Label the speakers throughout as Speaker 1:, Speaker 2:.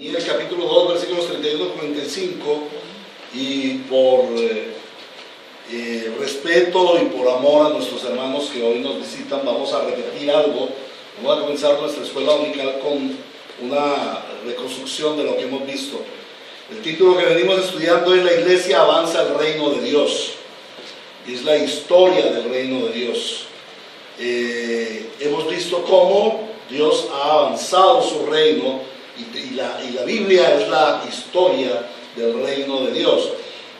Speaker 1: Y el capítulo 2, versículos 31 al 45, y por respeto y por amor a nuestros hermanos que hoy nos visitan, vamos a repetir algo. Vamos a comenzar nuestra escuela dominical con una reconstrucción de lo que hemos visto. El título que venimos estudiando es: La Iglesia avanza al reino de Dios. Es la historia del reino de Dios. Hemos visto cómo Dios ha avanzado su reino, y la Biblia es la historia del reino de Dios.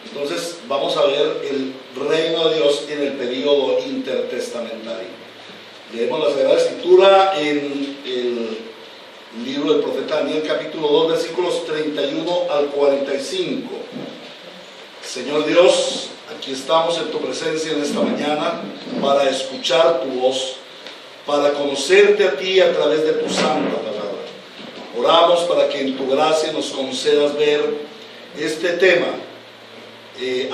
Speaker 1: Entonces vamos a ver el reino de Dios en el período intertestamentario. Leemos la Sagrada Escritura en el libro del profeta Daniel, capítulo 2, versículos 31 al 45. Señor Dios, aquí estamos en tu presencia en esta mañana para escuchar tu voz, para conocerte a ti a través de tu santa palabra. Oramos para que en tu gracia nos concedas ver este tema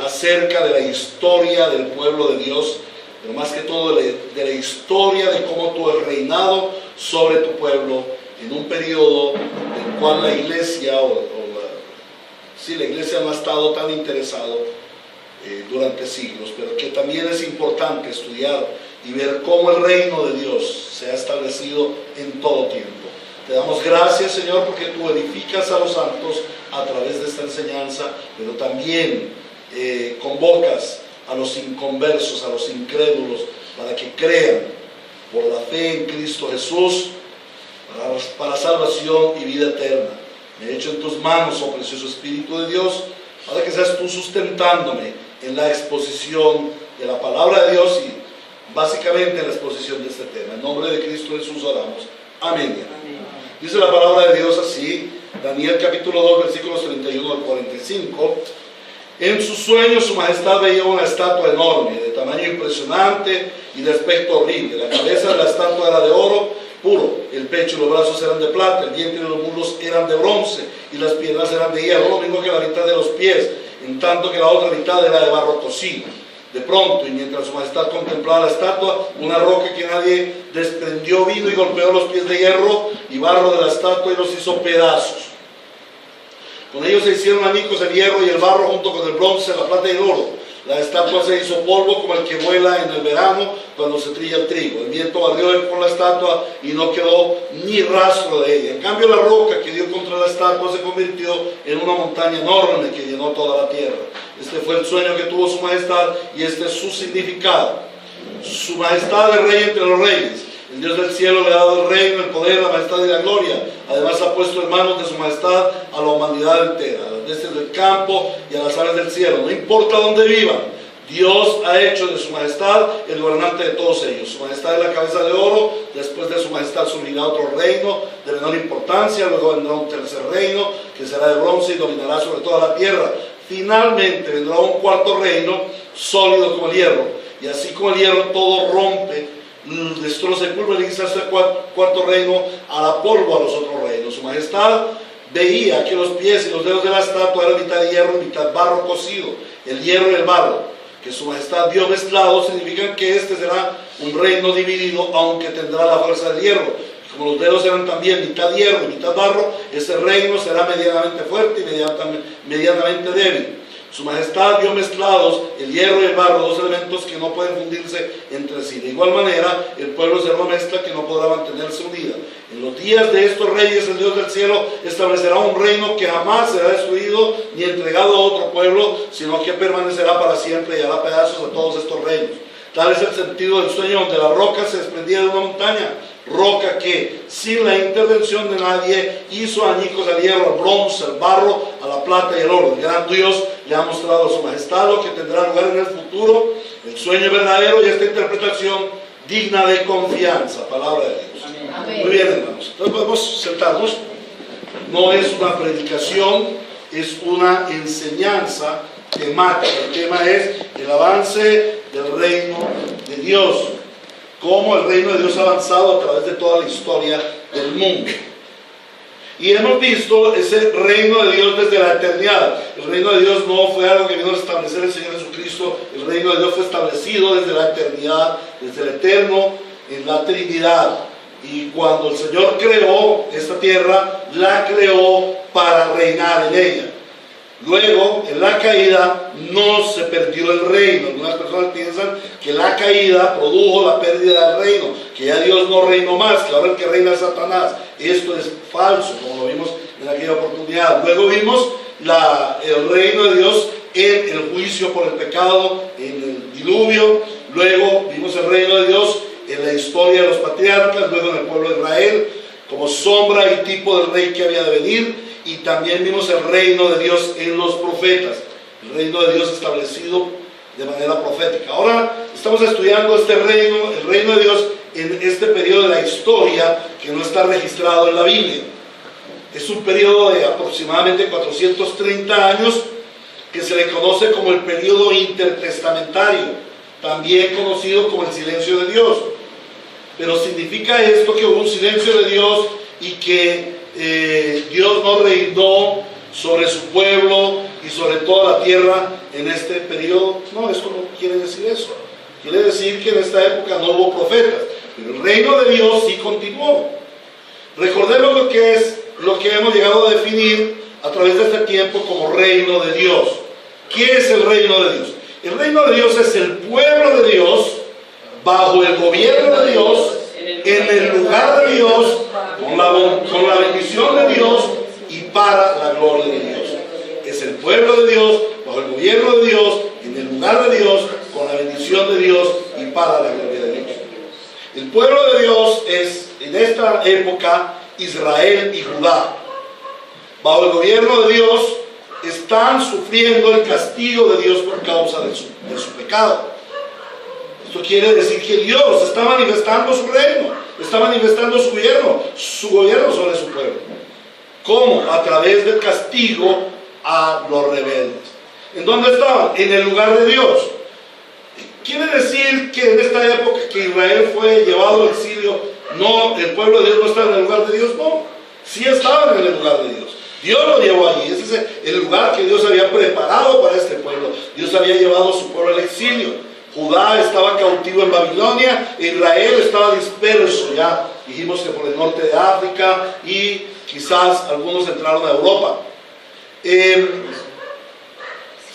Speaker 1: acerca de la historia del pueblo de Dios, pero más que todo de la historia de cómo tú has reinado sobre tu pueblo en un periodo en el cual la iglesia, la iglesia no ha estado tan interesado durante siglos, pero que también es importante estudiar y ver cómo el reino de Dios se ha establecido en todo tiempo. Te damos gracias, Señor, porque tú edificas a los santos a través de esta enseñanza, pero también convocas a los inconversos, a los incrédulos, para que crean por la fe en Cristo Jesús, para salvación y vida eterna. Me he hecho en tus manos, oh precioso Espíritu de Dios, para que seas tú sustentándome en la exposición de la palabra de Dios y básicamente en la exposición de este tema. En nombre de Cristo Jesús oramos. Amén. Dice la palabra de Dios así, Daniel capítulo 2, versículos 31 al 45. En sus sueños su majestad veía una estatua enorme, de tamaño impresionante y de aspecto horrible. La cabeza de la estatua era de oro puro, el pecho y los brazos eran de plata, el vientre y los muslos eran de bronce, y las piernas eran de hierro, lo mismo que la mitad de los pies, en tanto que la otra mitad era de barro cocido. De pronto, y mientras su majestad contemplaba la estatua, una roca que nadie desprendió vino y golpeó los pies de hierro y barro de la estatua y los hizo pedazos. Con ellos se hicieron anicos el hierro y el barro junto con el bronce, la plata y el oro. La estatua se hizo polvo como el que vuela en el verano cuando se trilla el trigo. El viento barrió por la estatua y no quedó ni rastro de ella. En cambio, la roca que dio contra la estatua se convirtió en una montaña enorme que llenó toda la tierra. Este fue el sueño que tuvo su majestad y este es su significado. Su majestad es rey entre los reyes. El Dios del cielo le ha dado el reino, el poder, la majestad y la gloria. Además ha puesto en manos de su majestad a la humanidad entera, a las bestias del campo y a las aves del cielo. No importa dónde vivan, Dios ha hecho de su majestad el gobernante de todos ellos. Su majestad es la cabeza de oro. Después de su majestad surgirá otro reino de menor importancia. Luego vendrá un tercer reino que será de bronce y dominará sobre toda la tierra. Finalmente vendrá un cuarto reino sólido como el hierro. Y así como el hierro todo rompe, destroza y pulveriza este cuarto reino a la polvo a los otros reinos. Su majestad veía que los pies y los dedos de la estatua eran mitad hierro y mitad barro cocido. El hierro y el barro que su majestad vio mezclados significan que este será un reino dividido, aunque tendrá la fuerza del hierro. Como los dedos eran también mitad hierro y mitad barro, ese reino será medianamente fuerte y medianamente débil. Su majestad vio mezclados el hierro y el barro, dos elementos que no pueden fundirse entre sí. De igual manera, el pueblo será una mezcla que no podrá mantenerse unida. En los días de estos reyes, el Dios del cielo establecerá un reino que jamás será destruido ni entregado a otro pueblo, sino que permanecerá para siempre y hará pedazos a todos estos reinos. Tal es el sentido del sueño, donde la roca se desprendía de una montaña, roca que, sin la intervención de nadie, hizo añicos al hierro, al bronce, al barro, a la plata y al oro. El gran Dios le ha mostrado a su majestad lo que tendrá lugar en el futuro, el sueño verdadero y esta interpretación digna de confianza. Palabra de Dios. Amén. Muy bien, hermanos. Entonces podemos sentarnos. No es una predicación, es una enseñanza temática. El tema es el avance del reino de Dios. Cómo el reino de Dios ha avanzado a través de toda la historia del mundo. Y hemos visto ese reino de Dios desde la eternidad. El reino de Dios no fue algo que vino a establecer el Señor Jesucristo. El reino de Dios fue establecido desde la eternidad, desde el eterno, en la Trinidad. Y cuando el Señor creó esta tierra, la creó para reinar en ella. Luego, en la caída, no se perdió el reino. Algunas personas piensan que la caída produjo la pérdida del reino, que ya Dios no reinó más, que ahora el que reina es Satanás. Esto es falso, como lo vimos en aquella oportunidad. Luego vimos el reino de Dios en el juicio por el pecado, en el diluvio. Luego vimos el reino de Dios en la historia de los patriarcas, luego en el pueblo de Israel, como sombra y tipo del rey que había de venir. Y también vimos el reino de Dios en los profetas, el reino de Dios establecido de manera profética. Ahora estamos estudiando este reino, el reino de Dios en este periodo de la historia que no está registrado en la Biblia. Es un periodo de aproximadamente 430 años que se le conoce como el periodo intertestamentario, también conocido como el silencio de Dios. Pero significa esto que hubo un silencio de Dios y que Dios no reinó sobre su pueblo y sobre toda la tierra en este periodo. No, esto no quiere decir eso. Quiere decir que en esta época no hubo profetas, pero el reino de Dios sí continuó. Recordemos lo que hemos llegado a definir a través de este tiempo como reino de Dios. ¿Qué es el reino de Dios? El reino de Dios es el pueblo de Dios bajo el gobierno de Dios, en el lugar de Dios, con la bendición de Dios y para la gloria de Dios. Es el pueblo de Dios, bajo el gobierno de Dios, en el lugar de Dios, con la bendición de Dios y para la gloria de Dios. El pueblo de Dios es, en esta época, Israel y Judá. Bajo el gobierno de Dios, están sufriendo el castigo de Dios por causa de su pecado. Esto quiere decir que Dios está manifestando su reino, está manifestando su gobierno sobre su pueblo. ¿Cómo? A través del castigo a los rebeldes. ¿En dónde estaban? En el lugar de Dios. Quiere decir que en esta época que Israel fue llevado al exilio, no, el pueblo de Dios no estaba en el lugar de Dios, no. Sí estaban en el lugar de Dios. Dios lo llevó allí. Ese es el lugar que Dios había preparado para este pueblo. Dios había llevado a su pueblo al exilio. Judá estaba cautivo en Babilonia, Israel estaba disperso, ya dijimos que por el norte de África y quizás algunos entraron a Europa.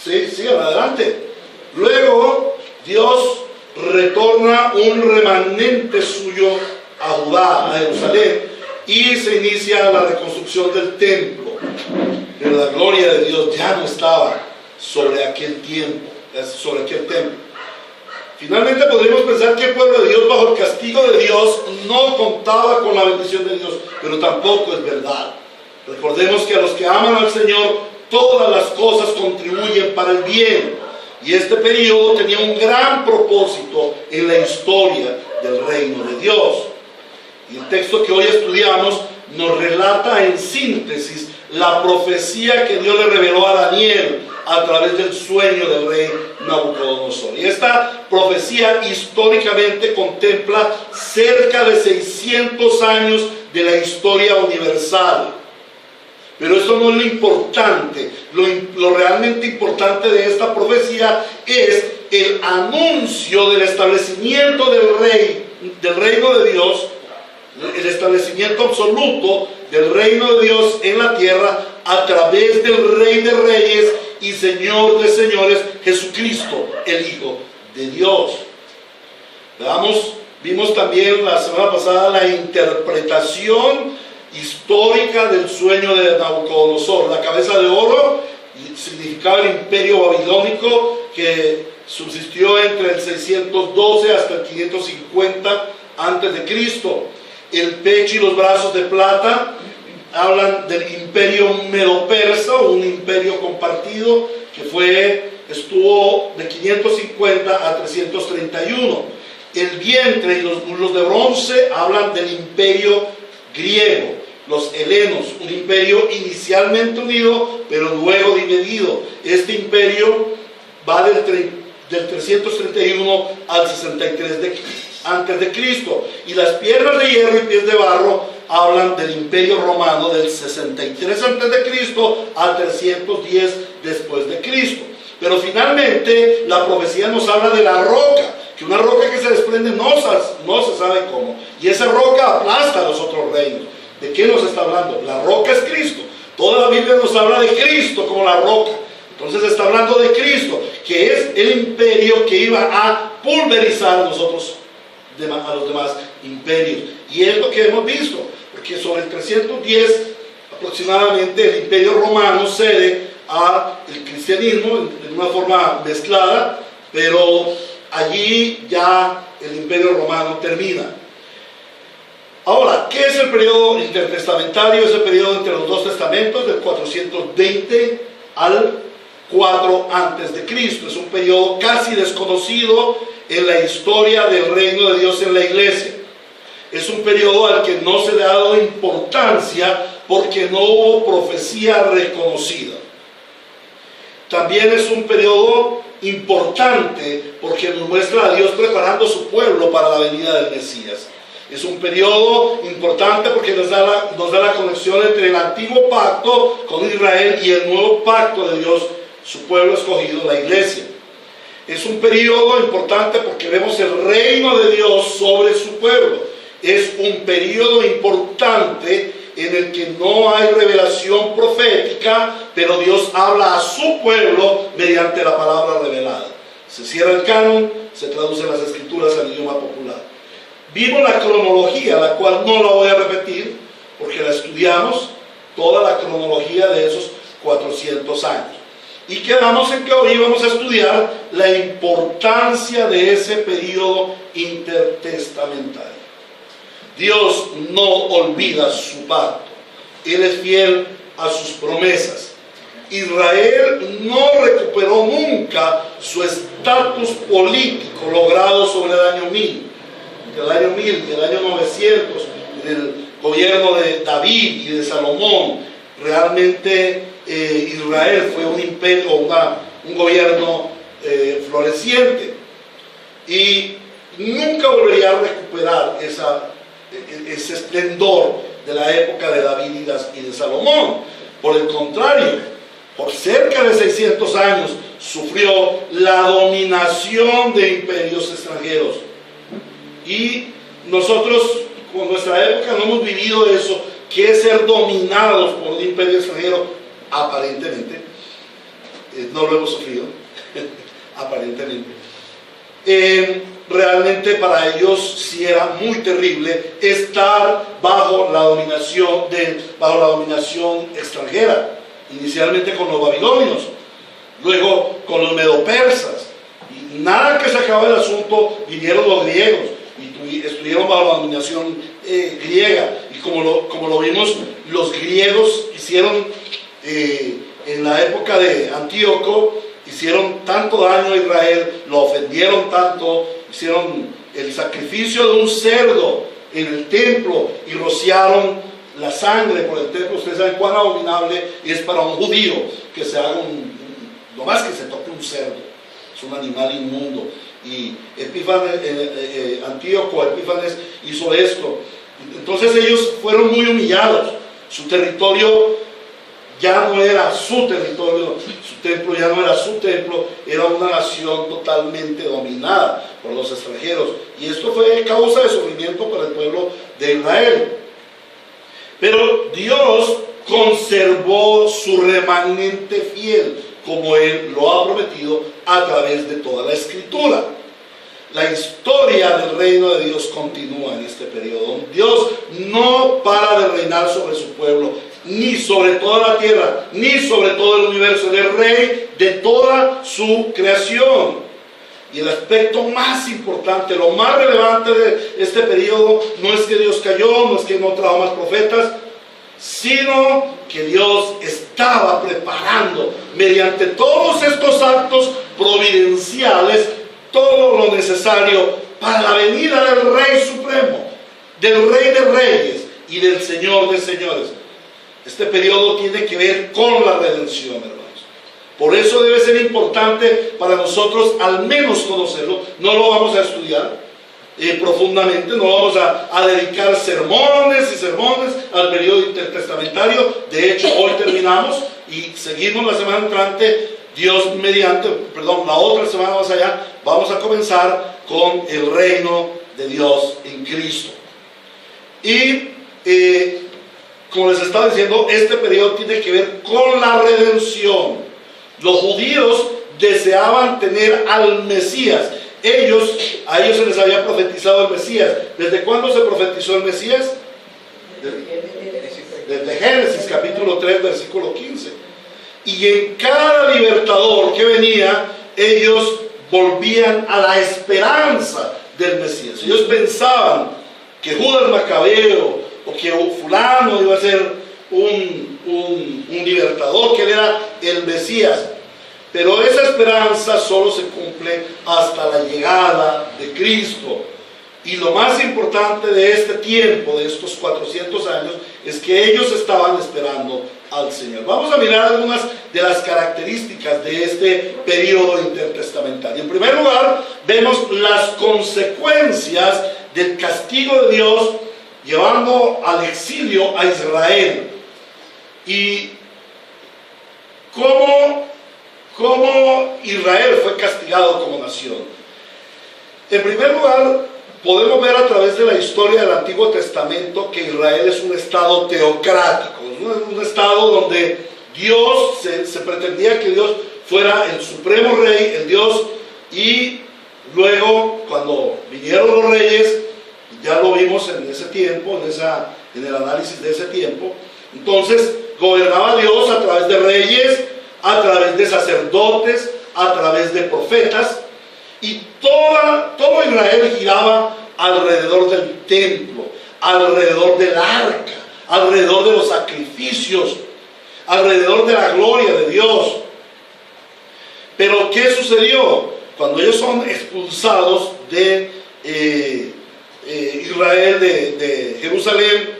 Speaker 1: Sigan adelante. Luego Dios retorna un remanente suyo a Judá, a Jerusalén, y se inicia la reconstrucción del templo. Pero la gloria de Dios ya no estaba sobre aquel templo. Finalmente podríamos pensar que el pueblo de Dios bajo el castigo de Dios no contaba con la bendición de Dios, pero tampoco es verdad. Recordemos que a los que aman al Señor todas las cosas contribuyen para el bien, y este periodo tenía un gran propósito en la historia del reino de Dios. Y el texto que hoy estudiamos nos relata en síntesis la profecía que Dios le reveló a Daniel a través del sueño del rey Nabucodonosor. Y esta profecía históricamente contempla cerca de 600 años de la historia universal. Pero eso no es lo importante. Lo realmente importante de esta profecía es el anuncio del establecimiento del reino de Dios, el establecimiento absoluto del reino de Dios en la tierra a través del Rey de Reyes y Señor de Señores, Jesucristo, el Hijo de Dios. Vimos también la semana pasada la interpretación histórica del sueño de Nabucodonosor. La cabeza de oro significaba el imperio babilónico que subsistió entre el 612 hasta el 550 antes de Cristo. El pecho y los brazos de plata hablan del imperio medo-persa, un imperio compartido que estuvo de 550 a 331. El vientre y los muslos de bronce hablan del imperio griego, los helenos, un imperio inicialmente unido pero luego dividido. Este imperio va del 331 al 63 antes de Cristo, y las piernas de hierro y pies de barro hablan del imperio romano del 63 antes de Cristo a 310 después de Cristo. Pero finalmente la profecía nos habla de la roca que una roca que se desprende no se sabe cómo, y esa roca aplasta a los otros reinos. ¿De qué nos está hablando? La roca es Cristo. Toda la Biblia nos habla de Cristo como la roca. Entonces está hablando de Cristo, que es el imperio que iba a pulverizar a nosotros, a los demás imperios. Y es lo que hemos visto, porque sobre el 310 aproximadamente el imperio romano cede al cristianismo en una forma mezclada, pero allí ya el imperio romano termina. Ahora, ¿qué es el periodo intertestamentario? Es el periodo entre los dos testamentos, del 420 al 4 antes de Cristo. Es un periodo casi desconocido en la historia del reino de Dios en la iglesia. Es un periodo al que no se le ha dado importancia porque no hubo profecía reconocida. También es un periodo importante porque nos muestra a Dios preparando su pueblo para la venida del Mesías. Es un periodo importante porque nos da la conexión entre el antiguo pacto con Israel y el nuevo pacto de Dios, su pueblo escogido, la iglesia. Es un periodo importante porque vemos el reino de Dios sobre su pueblo. Es un periodo importante en el que no hay revelación profética, pero Dios habla a su pueblo mediante la palabra revelada. Se cierra el canon, se traducen las escrituras al idioma popular. Vimos la cronología, la cual no la voy a repetir, porque la estudiamos, toda la cronología de esos 400 años. Y quedamos en que hoy vamos a estudiar la importancia de ese periodo intertestamentario. Dios no olvida su pacto. Él es fiel a sus promesas. Israel no recuperó nunca su estatus político logrado sobre el año 1000. Entre el año 1000 y el año 900, en el gobierno de David y de Salomón, realmente Israel fue un imperio, un gobierno floreciente, y nunca volvería a recuperar ese esplendor de la época de David y de Salomón. Por el contrario, por cerca de 600 años sufrió la dominación de imperios extranjeros. Y nosotros, con nuestra época, no hemos vivido eso, que es ser dominados por un imperio extranjero, aparentemente. No lo hemos sufrido, aparentemente. Realmente para ellos sí era muy terrible estar bajo la dominación extranjera, inicialmente con los babilonios, luego con los medopersas, y nada que se acababa el asunto, vinieron los griegos y estuvieron bajo la dominación griega, y como lo vimos, los griegos hicieron en la época de Antíoco, hicieron tanto daño a Israel, lo ofendieron tanto, hicieron el sacrificio de un cerdo en el templo y rociaron la sangre por el templo. Ustedes saben cuán abominable es para un judío que se haga no más que se toque un cerdo, es un animal inmundo. Y Antíoco Epífanes hizo esto. Entonces ellos fueron muy humillados. Su territorio ya no era su territorio, su templo ya no era su templo, era una nación totalmente dominada por los extranjeros. Y esto fue causa de sufrimiento para el pueblo de Israel. Pero Dios conservó su remanente fiel, como Él lo ha prometido a través de toda la Escritura. La historia del reino de Dios continúa en este periodo. Dios no para de reinar sobre su pueblo, ni sobre toda la tierra, ni sobre todo el universo. Él es rey de toda su creación. Y el aspecto más importante, lo más relevante de este periodo, no es que Dios cayó, no es que no trajo más profetas, sino que Dios estaba preparando mediante todos estos actos providenciales todo lo necesario para la venida del Rey Supremo, del Rey de Reyes y del Señor de Señores. Este periodo tiene que ver con la redención, hermanos. Por eso debe ser importante para nosotros al menos conocerlo. No lo vamos a estudiar profundamente, no vamos a dedicar sermones y sermones al periodo intertestamentario. De hecho, hoy terminamos y seguimos la semana entrante, Dios mediante, la otra semana más allá, vamos a comenzar con el reino de Dios en Cristo. Y como les estaba diciendo, este periodo tiene que ver con la redención. Los judíos deseaban tener al Mesías. A ellos se les había profetizado el Mesías. ¿Desde cuándo se profetizó el Mesías? Desde Génesis capítulo 3 versículo 15. Y en cada libertador que venía, ellos volvían a la esperanza del Mesías. Ellos pensaban que Judas Macabeo o que fulano iba a ser un libertador, que él era el Mesías. Pero esa esperanza solo se cumple hasta la llegada de Cristo. Y lo más importante de este tiempo, de estos 400 años, es que ellos estaban esperando al Señor. Vamos a mirar algunas de las características de este periodo intertestamentario. En primer lugar, vemos las consecuencias del castigo de Dios llevando al exilio a Israel. Y cómo Israel fue castigado como nación. En primer lugar, podemos ver a través de la historia del Antiguo Testamento que Israel es un estado teocrático, un estado donde Dios, se pretendía que Dios fuera el supremo rey, el Dios, y luego cuando vinieron los reyes, ya lo vimos en ese tiempo, en el análisis de ese tiempo, entonces gobernaba Dios a través de reyes, a través de sacerdotes, a través de profetas, y todo Israel giraba alrededor del templo, alrededor del arca, alrededor de los sacrificios, alrededor de la gloria de Dios. Pero ¿qué sucedió? Cuando ellos son expulsados de Israel, de Jerusalén,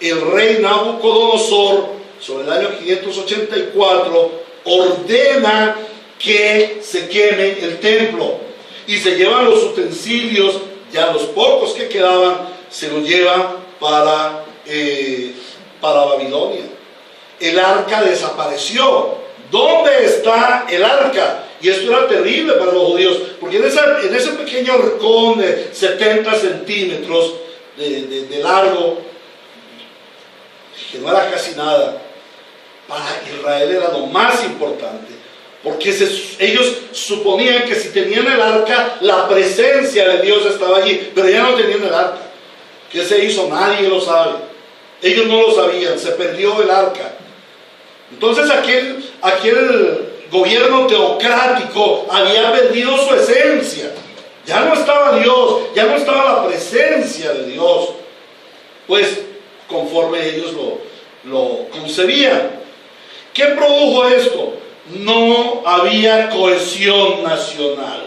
Speaker 1: el rey Nabucodonosor, sobre el año 584, ordena que se queme el templo y se llevan los utensilios, ya los pocos que quedaban se los llevan para Babilonia. El arca desapareció. ¿Dónde está el arca? Y esto era terrible para los judíos, porque en ese pequeño rincón de 70 centímetros de largo, que no era casi nada, para Israel era lo más importante, porque ellos suponían que si tenían el arca, la presencia de Dios estaba allí, pero ya no tenían el arca. ¿Qué se hizo? Nadie lo sabe. Ellos no lo sabían, se perdió el arca. Entonces aquel gobierno teocrático había perdido su esencia. Ya no estaba Dios, ya no estaba la presencia de Dios, pues conforme ellos lo concebían. ¿Qué produjo esto? No había cohesión nacional.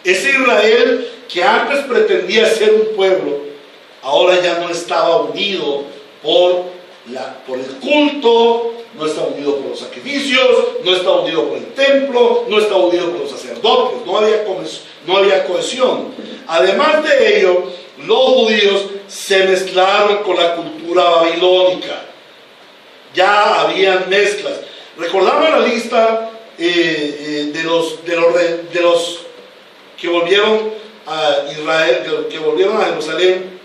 Speaker 1: Ese Israel que antes pretendía ser un pueblo, ahora ya no estaba unido por el culto, no estaba unido por los sacrificios, no estaba unido por el templo, no estaba unido por los sacerdotes, no había cohesión. Además de ello, los judíos se mezclaron con la cultura babilónica. Ya habían mezclas. Recordamos la lista de los que volvieron a Israel, que volvieron a Jerusalén.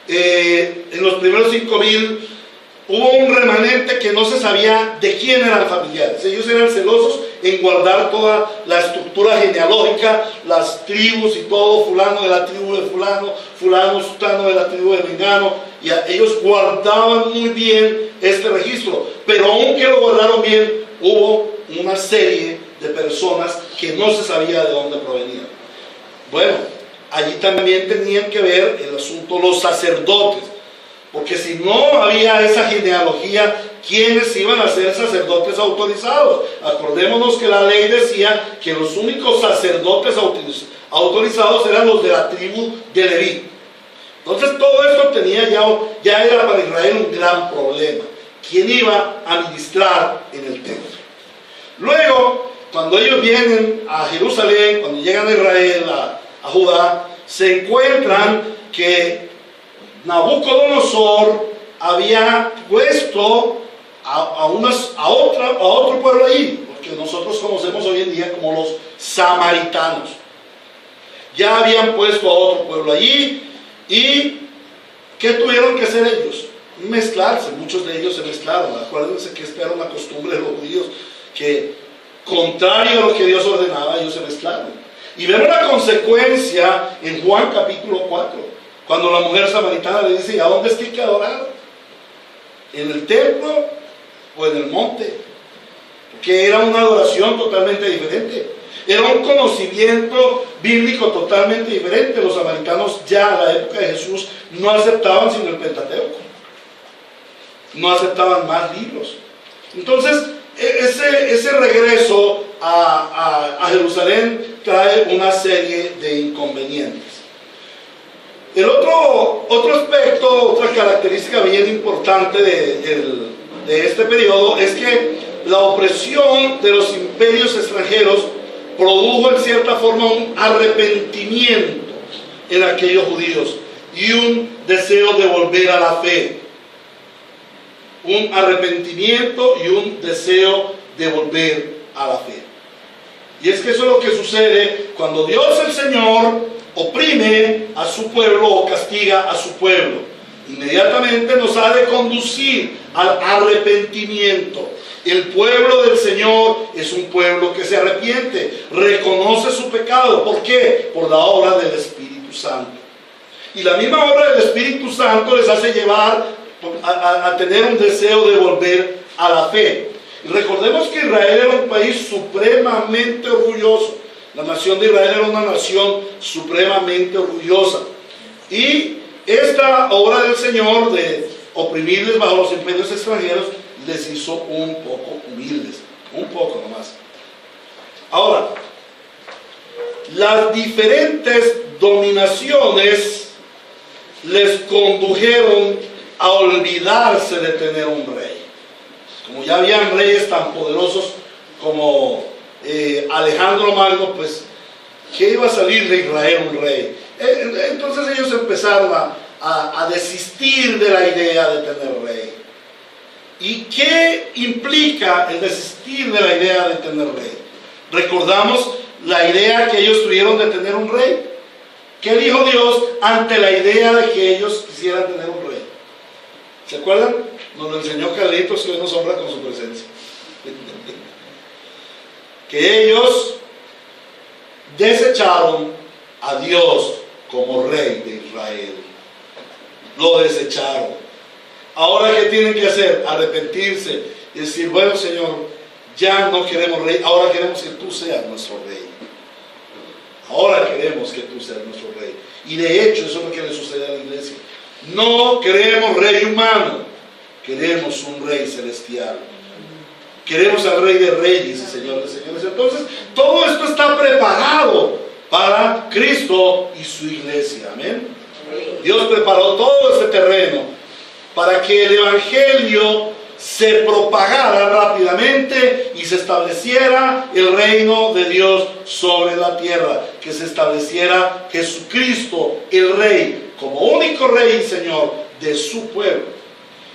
Speaker 1: En los primeros 5,000 hubo un remanente que no se sabía de quién eran familiares. Ellos eran celosos en guardar toda la estructura genealógica, las tribus y todo, fulano de la tribu de fulano, fulano sutano de la tribu de mengano, y ellos guardaban muy bien este registro, pero aunque lo guardaron bien, hubo una serie de personas que no se sabía de dónde provenían. Bueno, allí también tenían que ver el asunto los sacerdotes, porque si no había esa genealogía, ¿quiénes iban a ser sacerdotes autorizados? Acordémonos que la ley decía que los únicos sacerdotes autorizados eran los de la tribu de Leví. Entonces todo esto ya era para Israel un gran problema. ¿Quién iba a ministrar en el templo? Luego, cuando ellos vienen a Jerusalén, cuando llegan a Israel, a Judá, se encuentran que Nabucodonosor había puesto a otro pueblo ahí, que nosotros conocemos hoy en día como los samaritanos. Ya habían puesto a otro pueblo allí. ¿Y qué tuvieron que hacer ellos? Mezclarse. Muchos de ellos se mezclaron. Acuérdense que esta era una costumbre de los judíos, que contrario a lo que Dios ordenaba, ellos se mezclaron. Y vemos la consecuencia en Juan capítulo 4, cuando la mujer samaritana le dice: ¿a dónde es que hay que adorar? ¿En el templo o en el monte? Porque era una adoración totalmente diferente. Era un conocimiento bíblico totalmente diferente. Los samaritanos ya a la época de Jesús no aceptaban sino el Pentateuco. No aceptaban más libros. Entonces, ese regreso a Jerusalén trae una serie de inconvenientes. El otro aspecto, otra característica bien importante de este periodo es que la opresión de los imperios extranjeros produjo en cierta forma un arrepentimiento en aquellos judíos y un deseo de volver a la fe. Un arrepentimiento y un deseo de volver a la fe. Y es que eso es lo que sucede cuando Dios el Señor oprime a su pueblo o castiga a su pueblo. Inmediatamente nos ha de conducir al arrepentimiento. El pueblo del Señor es un pueblo que se arrepiente, reconoce su pecado. ¿Por qué? Por la obra del Espíritu Santo. Y la misma obra del Espíritu Santo les hace llevar a tener un deseo de volver a la fe. Y recordemos que Israel era un país supremamente orgulloso. La nación de Israel era una nación supremamente orgullosa. Y esta obra del Señor de oprimirles bajo los imperios extranjeros les hizo un poco humildes, un poco nomás. Ahora, las diferentes dominaciones les condujeron a olvidarse de tener un rey. Como ya habían reyes tan poderosos como Alejandro Magno, pues ¿qué iba a salir de Israel un rey? Entonces ellos empezaron a desistir de la idea de tener rey. ¿Y qué implica el desistir de la idea de tener rey? Recordamos la idea que ellos tuvieron de tener un rey. ¿Qué dijo Dios ante la idea de que ellos quisieran tener un rey? ¿Se acuerdan? Nos lo enseñó Carlitos, que hoy nos honra con su presencia. Que ellos desecharon a Dios como rey de Israel. Lo desecharon. Ahora, ¿qué tienen que hacer? Arrepentirse y decir: bueno, Señor, ya no queremos rey, ahora queremos que tú seas nuestro rey. Ahora queremos que tú seas nuestro rey. Y de hecho, eso es lo que le sucede a la iglesia. No queremos rey humano, queremos un rey celestial. Queremos al Rey de Reyes y Señor de Señores. Entonces, todo esto está preparado para Cristo y su iglesia. Amén. Dios preparó todo este terreno para que el Evangelio se propagara rápidamente y se estableciera el reino de Dios sobre la tierra, que se estableciera Jesucristo, el Rey, como único Rey y Señor de su pueblo.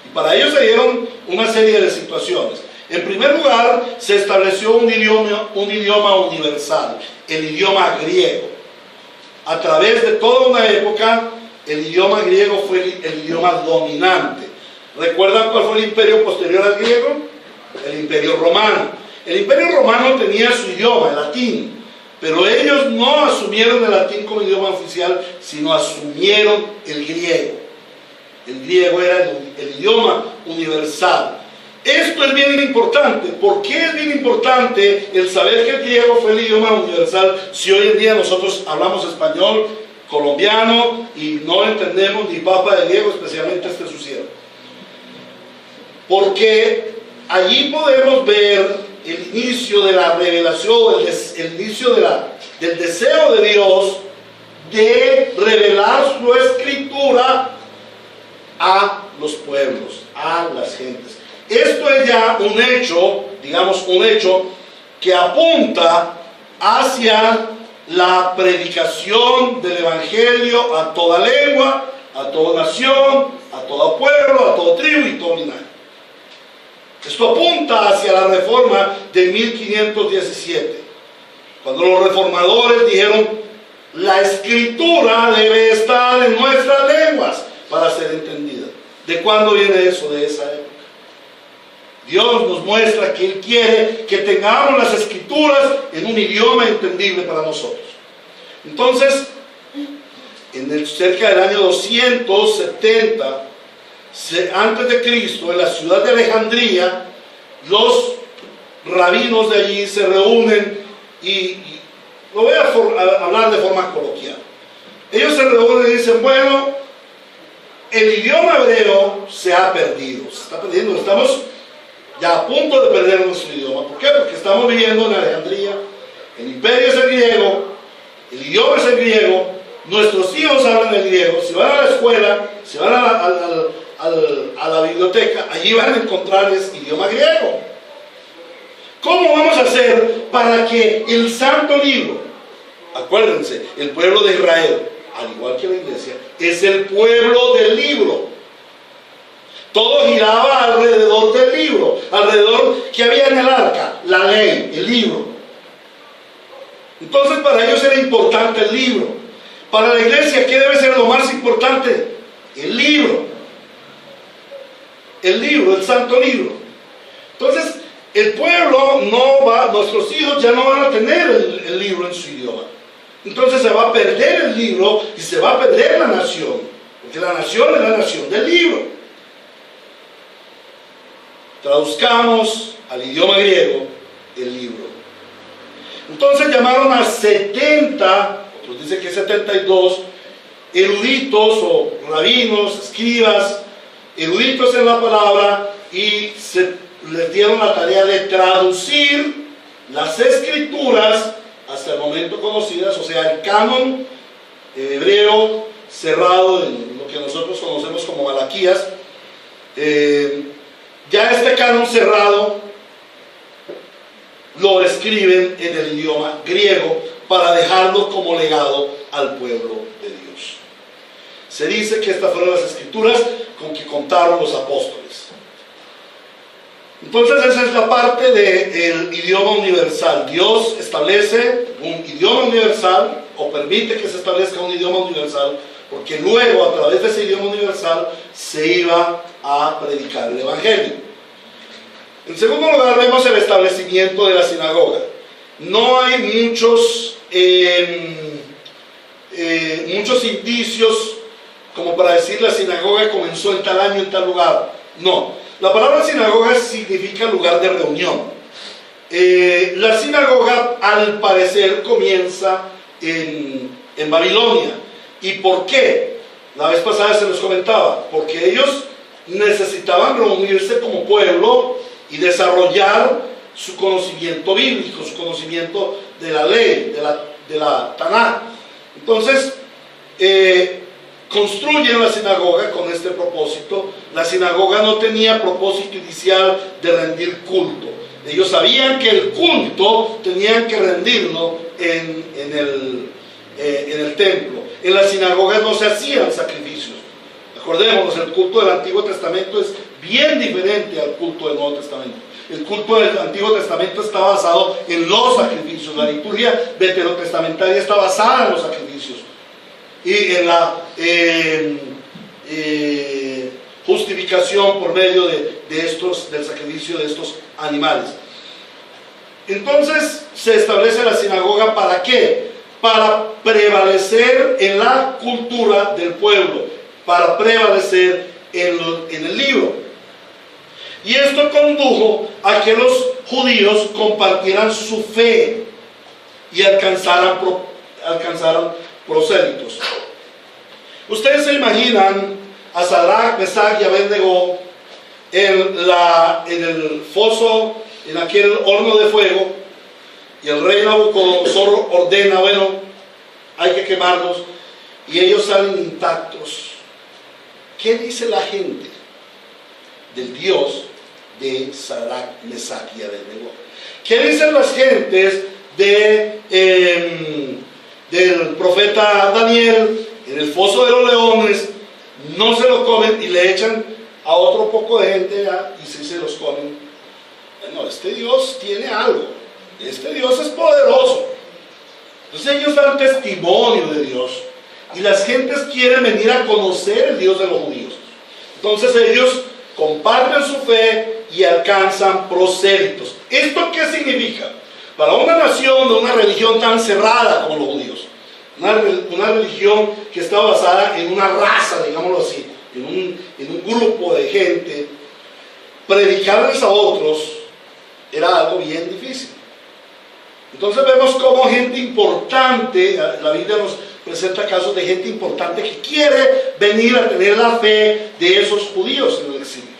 Speaker 1: Y para ello se dieron una serie de situaciones. En primer lugar, se estableció un idioma universal, el idioma griego. A través de toda una época, el idioma griego fue el idioma dominante. ¿Recuerdan cuál fue el imperio posterior al griego? El imperio romano. El imperio romano tenía su idioma, el latín, pero ellos no asumieron el latín como idioma oficial, sino asumieron el griego. El griego era el idioma universal. Esto es bien importante. ¿Por qué es bien importante el saber que el griego fue el idioma universal si hoy en día nosotros hablamos español, colombiano y no entendemos ni papa de griego, especialmente este su siervo? Porque allí podemos ver el inicio de la revelación, el inicio del deseo de Dios de revelar su escritura a los pueblos, a las gentes. Esto es ya un hecho, digamos un hecho, que apunta hacia la predicación del Evangelio a toda lengua, a toda nación, a todo pueblo, a todo tribu y todo linaje. Esto apunta hacia la reforma de 1517, cuando los reformadores dijeron: la escritura debe estar en nuestras lenguas para ser entendida. ¿De cuándo viene eso? De esa época. Dios nos muestra que Él quiere que tengamos las escrituras en un idioma entendible para nosotros. Entonces, cerca del año 270 antes de Cristo, en la ciudad de Alejandría, los rabinos de allí se reúnen y lo voy a hablar de forma coloquial. Ellos se reúnen y dicen, bueno, el idioma hebreo se ha perdido, se está perdiendo, estamos ya a punto de perder nuestro idioma. ¿Por qué? Porque estamos viviendo en Alejandría, el imperio es el griego, el idioma es el griego, nuestros hijos hablan el griego, si van a la escuela, si van a la biblioteca, allí van a encontrar ese idioma griego. ¿Cómo vamos a hacer para que el santo libro, acuérdense, el pueblo de Israel, al igual que la iglesia, es el pueblo del libro? Todo giraba alrededor del libro, alrededor que había en el arca, la ley, el libro. Entonces para ellos era importante el libro. Para la iglesia, ¿qué debe ser lo más importante? El libro. El libro, el santo libro. Entonces, el pueblo no va, nuestros hijos ya no van a tener el libro en su idioma. Entonces se va a perder el libro y se va a perder la nación. Porque la nación es la nación del libro. Traduzcamos al idioma griego el libro. Entonces llamaron a 70, otros dicen que 72, eruditos o rabinos, escribas, eruditos en la palabra, y les dieron la tarea de traducir las escrituras hasta el momento conocidas, o sea, el canon hebreo cerrado, en lo que nosotros conocemos como Malaquías. Ya este canon cerrado lo escriben en el idioma griego para dejarlo como legado al pueblo de Dios. Se dice que estas fueron las escrituras con que contaron los apóstoles. Entonces esa es la parte del idioma universal. Dios establece un idioma universal, o permite que se establezca un idioma universal, porque luego a través de ese idioma universal se iba a predicar el evangelio. En segundo lugar, vemos el establecimiento de la sinagoga. No hay muchos indicios como para decir la sinagoga comenzó en tal año, en tal lugar. No, la palabra sinagoga significa lugar de reunión. La sinagoga al parecer comienza en Babilonia. ¿Y por qué? La vez pasada se los comentaba, porque ellos necesitaban reunirse como pueblo y desarrollar su conocimiento bíblico, su conocimiento de la ley, de la Taná. Entonces, construyen la sinagoga con este propósito. La sinagoga no tenía propósito inicial de rendir culto. Ellos sabían que el culto tenían que rendirlo en el templo. En las sinagogas no se hacían sacrificios. Acordémonos, el culto del Antiguo Testamento es bien diferente al culto del Nuevo Testamento. El culto del Antiguo Testamento está basado en los sacrificios. La liturgia veterotestamentaria está basada en los sacrificios y en la justificación por medio del sacrificio de estos animales. Entonces se establece la sinagoga, ¿para qué? Para prevalecer en la cultura del pueblo, para prevalecer en el libro. Y esto condujo a que los judíos compartieran su fe y alcanzaran prosélitos. Ustedes se imaginan a Sadrach, Mesach y Abednego en el foso, en aquel horno de fuego, y el rey Nabucodonosor ordena, bueno, hay que quemarlos, y ellos salen intactos. ¿Qué dice la gente del Dios de Sadrach, Mesach y Abednego? ¿Qué dicen las gentes del profeta Daniel en el foso de los leones? No se lo comen y le echan a otro poco de gente y sí se los comen. Bueno, este Dios tiene algo. Este Dios es poderoso. Entonces ellos dan testimonio de Dios y las gentes quieren venir a conocer el Dios de los judíos. Entonces ellos comparten su fe y alcanzan prosélitos. ¿Esto qué significa? Para una nación de una religión tan cerrada como los judíos, una religión que está basada en una raza, digámoslo así, en un grupo de gente, predicarles a otros era algo bien difícil. Entonces vemos cómo gente importante, la Biblia nos presenta casos de gente importante que quiere venir a tener la fe de esos judíos en el exilio.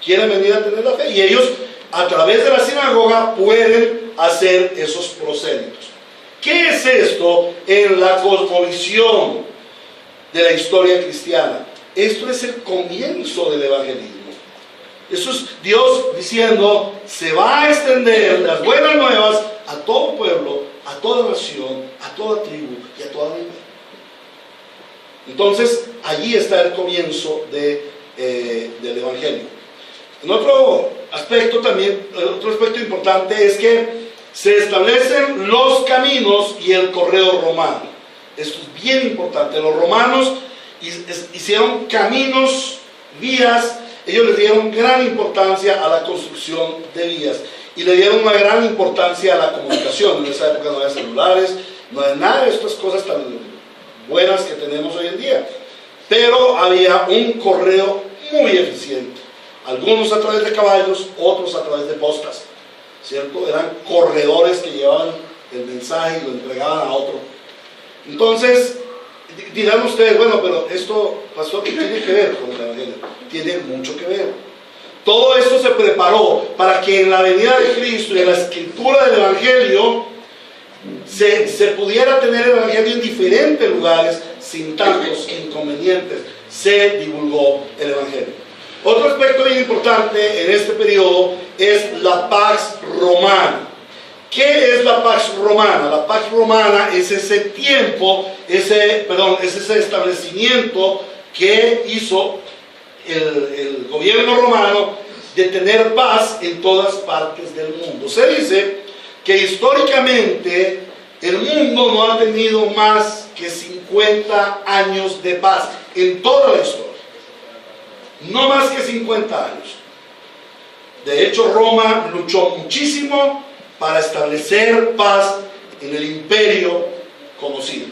Speaker 1: Quieren venir a tener la fe y ellos a través de la sinagoga pueden hacer esos prosélitos. ¿Qué es esto en la cosmovisión de la historia cristiana? Esto es el comienzo del evangelismo. Eso es Dios diciendo, se va a extender las buenas nuevas a todo pueblo, a toda nación, a toda tribu y a toda lengua. Entonces, allí está el comienzo del evangelio. En otro aspecto también, otro aspecto importante es que se establecen los caminos y el correo romano. Esto es bien importante. Los romanos hicieron caminos, vías. Ellos le dieron gran importancia a la construcción de vías y le dieron una gran importancia a la comunicación. En esa época no había celulares, no había nada de estas cosas tan buenas que tenemos hoy en día, pero había un correo muy eficiente, algunos a través de caballos, otros a través de postas, ¿cierto? Eran corredores que llevaban el mensaje y lo entregaban a otro. Entonces dirán ustedes, bueno, pero esto, pastor, ¿qué tiene que ver con el evangelio? Tiene mucho que ver. Todo esto se preparó para que en la venida de Cristo y en la escritura del evangelio se pudiera tener el evangelio en diferentes lugares sin tantos inconvenientes. Se divulgó el evangelio. Otro aspecto bien importante en este periodo es la Pax Romana. ¿Qué es la Pax Romana? La Pax Romana es ese tiempo, es ese establecimiento que hizo el gobierno romano de tener paz en todas partes del mundo. Se dice que históricamente el mundo no ha tenido más que 50 años de paz en toda la historia. No más que 50 años. De hecho, Roma luchó muchísimo para establecer paz en el imperio conocido.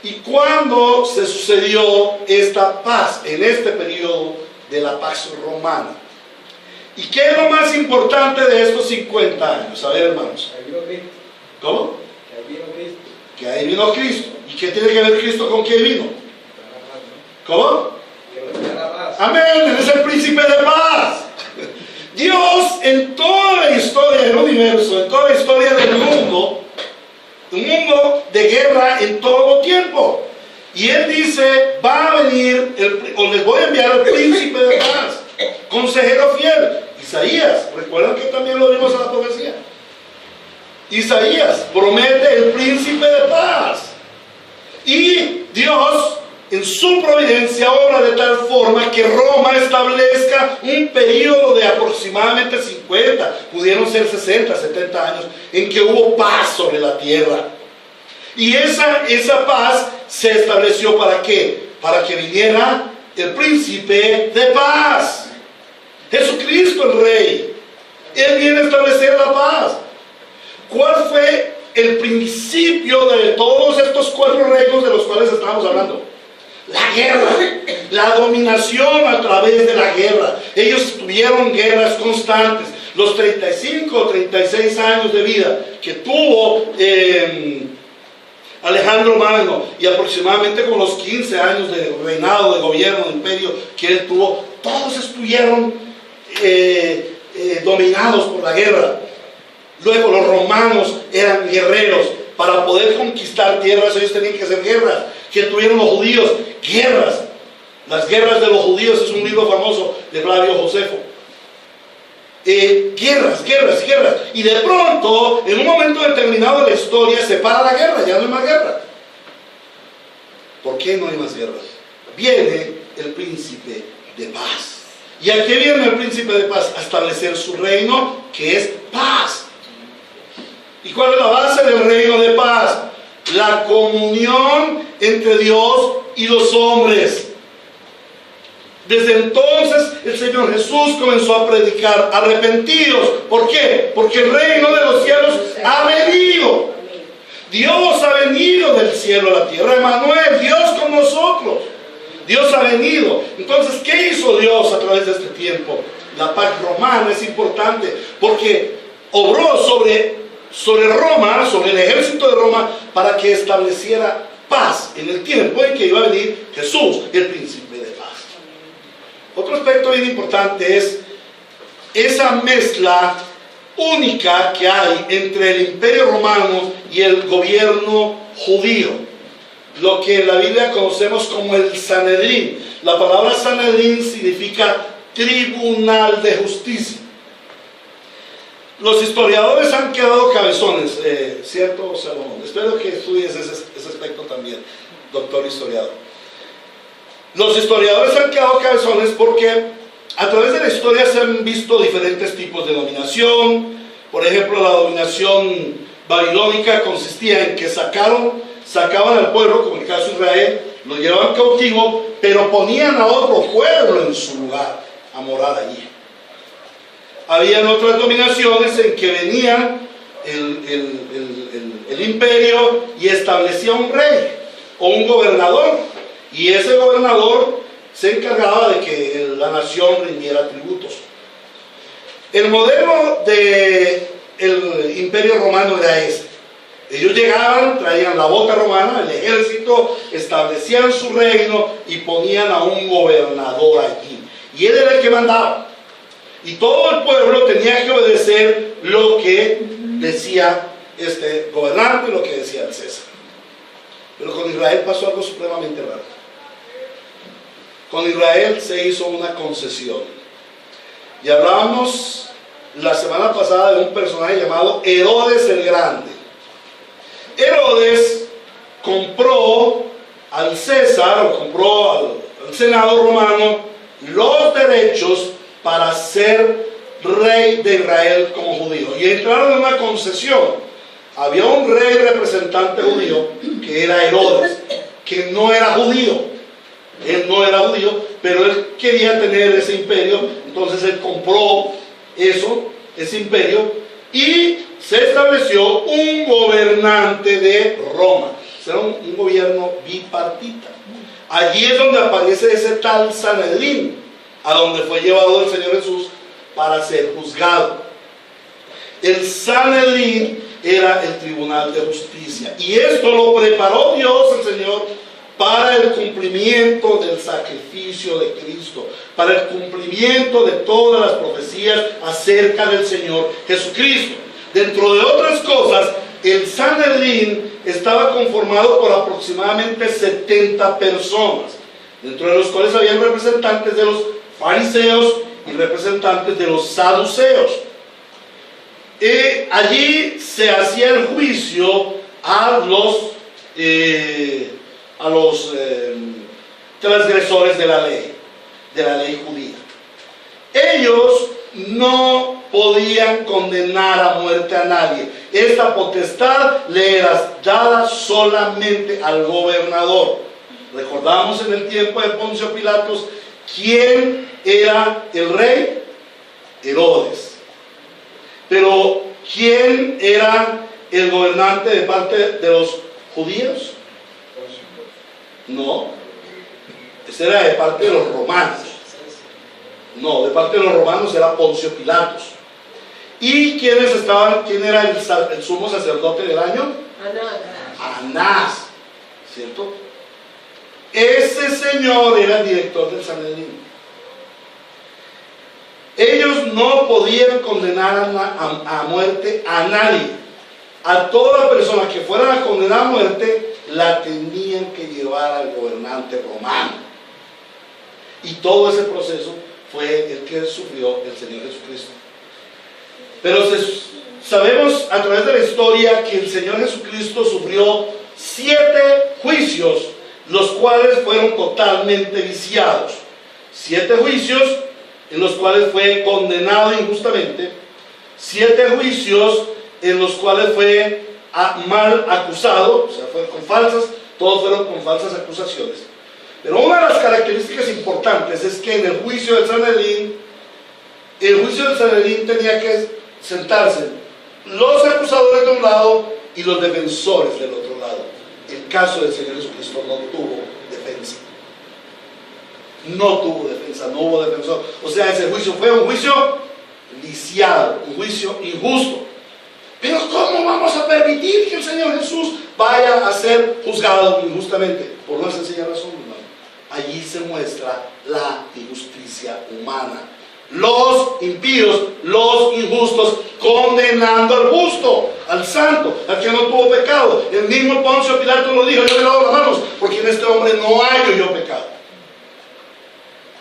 Speaker 1: ¿Y cuándo se sucedió esta paz? En este periodo de la Pax Romana. ¿Y qué es lo más importante de estos 50 años? A ver, hermanos. ¿Cómo?
Speaker 2: Que ahí vino Cristo.
Speaker 1: Que ahí vino Cristo. ¿Y qué tiene que ver Cristo con qué vino? ¿Cómo? Amén, es el príncipe de paz. Dios en toda la historia del universo, en toda la historia del mundo, un mundo de guerra en todo tiempo. Y Él dice, va a venir, o les voy a enviar al príncipe de paz, consejero fiel. Isaías, recuerdan que también lo vimos en la profecía. Isaías promete el príncipe de paz. Y Dios, en su providencia, obra de tal forma que Roma establezca un periodo de aproximadamente 50, pudieron ser 60, 70 años, en que hubo paz sobre la tierra. Y esa paz se estableció ¿para qué? Para que viniera el príncipe de paz. Jesucristo el Rey. Él viene a establecer la paz. ¿Cuál fue el principio de todos estos 4 reinos de los cuales estábamos hablando? La guerra, la dominación a través de la guerra. Ellos tuvieron guerras constantes. Los 35 o 36 años de vida que tuvo Alejandro Magno y aproximadamente con los 15 años de reinado, de gobierno, de imperio que él tuvo, todos estuvieron dominados por la guerra. Luego los romanos eran guerreros. Para poder conquistar tierras ellos tenían que hacer guerras. ¿Qué tuvieron los judíos? Guerras. Las guerras de los judíos es un libro famoso de Flavio Josefo. Guerras. Y de pronto, en un momento determinado de la historia, se para la guerra, ya no hay más guerra. ¿Por qué no hay más guerras? Viene el príncipe de paz. ¿Y a qué viene el príncipe de paz? A establecer su reino, que es paz. ¿Y cuál es la base del reino de paz? La comunión entre Dios y los hombres. Desde entonces el Señor Jesús comenzó a predicar: arrepentidos. ¿Por qué? Porque el reino de los cielos ha venido. Dios ha venido del cielo a la tierra. Emmanuel, Dios con nosotros. Dios ha venido. Entonces, ¿qué hizo Dios a través de este tiempo? La paz romana es importante porque obró sobre Roma, sobre el ejército de Roma, para que estableciera paz en el tiempo en que iba a venir Jesús, el príncipe de paz. Otro aspecto bien importante es esa mezcla única que hay entre el imperio romano y el gobierno judío, lo que en la Biblia conocemos como el Sanedrín. La palabra Sanedrín significa tribunal de justicia. Los historiadores han quedado cabezones, ¿cierto, Salomón? Espero que estudies ese aspecto también, doctor historiador. Los historiadores han quedado cabezones porque a través de la historia se han visto diferentes tipos de dominación. Por ejemplo, la dominación babilónica consistía en que sacaban al pueblo, como en el caso de Israel, lo llevaban cautivo, pero ponían a otro pueblo en su lugar a morar allí. Habían otras dominaciones en que venían el imperio y establecía un rey o un gobernador, y ese gobernador se encargaba de que la nación rindiera tributos. El modelo del imperio romano era este. Ellos llegaban, traían la bota romana, el ejército, establecían su reino y ponían a un gobernador allí, y él era el que mandaba. Y todo el pueblo tenía que obedecer lo que decía este gobernante, lo que decía el César. Pero con Israel pasó algo supremamente raro. Con Israel se hizo una concesión. Y hablábamos la semana pasada de un personaje llamado Herodes el Grande. Herodes compró al César, o compró al Senado romano, los derechos para ser rey de Israel como judío. Y entraron en una concesión. Había un rey representante judío que era Herodes, que no era judío. Él no era judío, pero él quería tener ese imperio. Entonces él compró ese imperio, y se estableció un gobernante de Roma. Será un gobierno bipartita. Allí es donde aparece ese tal Sanedrín, a donde fue llevado el Señor Jesús para ser juzgado. El Sanedrín era el tribunal de justicia, y esto lo preparó Dios, el Señor, para el cumplimiento del sacrificio de Cristo, para el cumplimiento de todas las profecías acerca del Señor Jesucristo. Dentro de otras cosas, el Sanedrín estaba conformado por aproximadamente 70 personas, dentro de los cuales habían representantes de los fariseos y representantes de los saduceos. Allí se hacía el juicio a los transgresores de la ley judía. Ellos no podían condenar a muerte a nadie. Esta potestad le era dada solamente al gobernador. Recordamos en el tiempo de Poncio Pilatos, ¿quién era el rey? Herodes. Pero ¿quién era el gobernante de parte de los judíos? No, ese era de parte de los romanos. No, de parte de los romanos era Poncio Pilatos. ¿Y quién era el sumo sacerdote del año? Anás, ¿cierto? Ese señor era el director del Sanedrín. Ellos no podían condenar a muerte a nadie. A toda persona que fueran a condenar a muerte, la tenían que llevar al gobernante romano. Y todo ese proceso fue el que sufrió el Señor Jesucristo. Pero sabemos a través de la historia que el Señor Jesucristo sufrió 7 juicios, los cuales fueron totalmente viciados. 7 juicios en los cuales fue condenado injustamente. 7 juicios en los cuales fue mal acusado, o sea, todos fueron con falsas acusaciones. Pero una de las características importantes es que en el juicio del Sanedrín tenía que sentarse los acusadores de un lado y los defensores del otro lado. El caso del Señor Jesucristo no tuvo defensa. No tuvo defensa, no hubo defensor. O sea, ese juicio fue un juicio lisiado, un juicio injusto. Pero ¿cómo vamos a permitir que el Señor Jesús vaya a ser juzgado injustamente? Por una sencilla razón, hermano. Allí se muestra la injusticia humana. Los impíos, los injustos, condenando al justo, al santo, al que no tuvo pecado. El mismo Poncio Pilato lo dijo: yo me lavo las manos, porque en este hombre no hay yo pecado.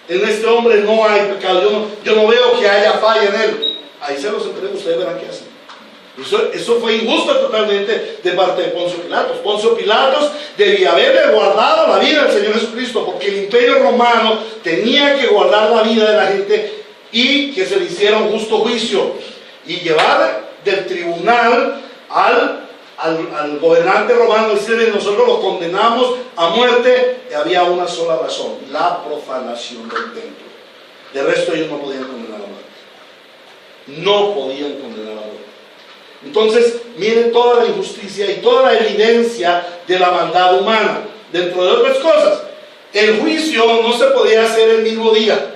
Speaker 1: En este hombre no hay pecado. Yo no veo que haya falla en él. Ahí se los entrego, ustedes verán qué hacen. Eso fue injusto totalmente de parte de Poncio Pilatos. Poncio Pilatos debía haberle guardado la vida del Señor Jesucristo, porque el imperio romano tenía que guardar la vida de la gente y que se le hiciera un justo juicio y llevar del tribunal al gobernante romano y decirle: nosotros lo condenamos a muerte. Había una sola razón: la profanación del templo. De resto ellos no podían condenar a muerte. No podían condenar a muerte. Entonces, miren toda la injusticia y toda la evidencia de la maldad humana. Dentro de otras cosas, el juicio no se podía hacer el mismo día.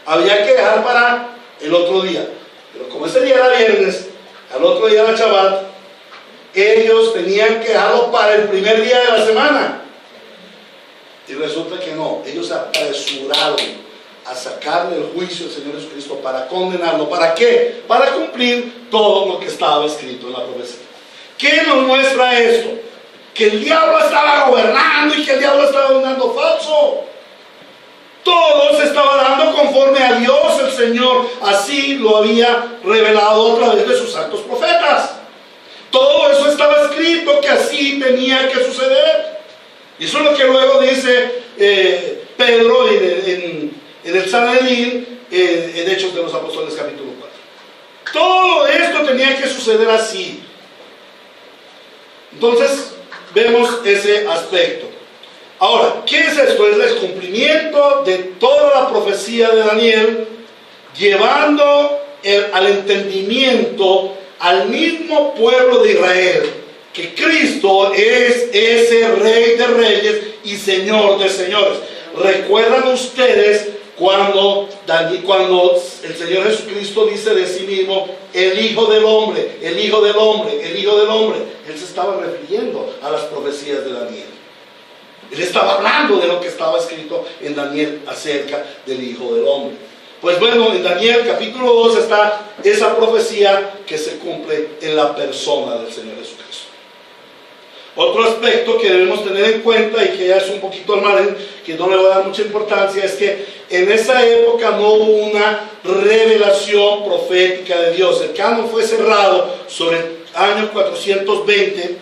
Speaker 1: Había que dejar para el otro día. Pero como ese día era viernes, al otro día era Shabbat, ellos tenían que dejarlo para el primer día de la semana. Y resulta que no, ellos se apresuraron a sacarle el juicio al Señor Jesucristo para condenarlo. ¿Para qué? Para cumplir todo lo que estaba escrito en la profecía. ¿Qué nos muestra esto? Que el diablo estaba gobernando y que el diablo estaba gobernando falso. Todo se estaba dando conforme a Dios el Señor. Así lo había revelado a través de sus santos profetas. Todo eso estaba escrito, que así tenía que suceder. Y eso es lo que luego dice Pedro en el Sanedrín, en Hechos de los Apóstoles capítulo 4. Todo esto tenía que suceder así. Entonces vemos ese aspecto. Ahora, ¿qué es esto? Es el cumplimiento de toda la profecía de Daniel, llevando al entendimiento al mismo pueblo de Israel, que Cristo es ese Rey de Reyes y Señor de Señores. ¿Recuerdan ustedes cuando el Señor Jesucristo dice de sí mismo: el Hijo del Hombre, el Hijo del Hombre, el Hijo del Hombre? Él se estaba refiriendo a las profecías de Daniel. Él estaba hablando de lo que estaba escrito en Daniel acerca del Hijo del Hombre. Pues bueno, en Daniel capítulo 2 está esa profecía que se cumple en la persona del Señor Jesucristo. Otro aspecto que debemos tener en cuenta, y que ya es un poquito al margen, que no le voy a dar mucha importancia, es que en esa época no hubo una revelación profética de Dios. El canon fue cerrado sobre el año 420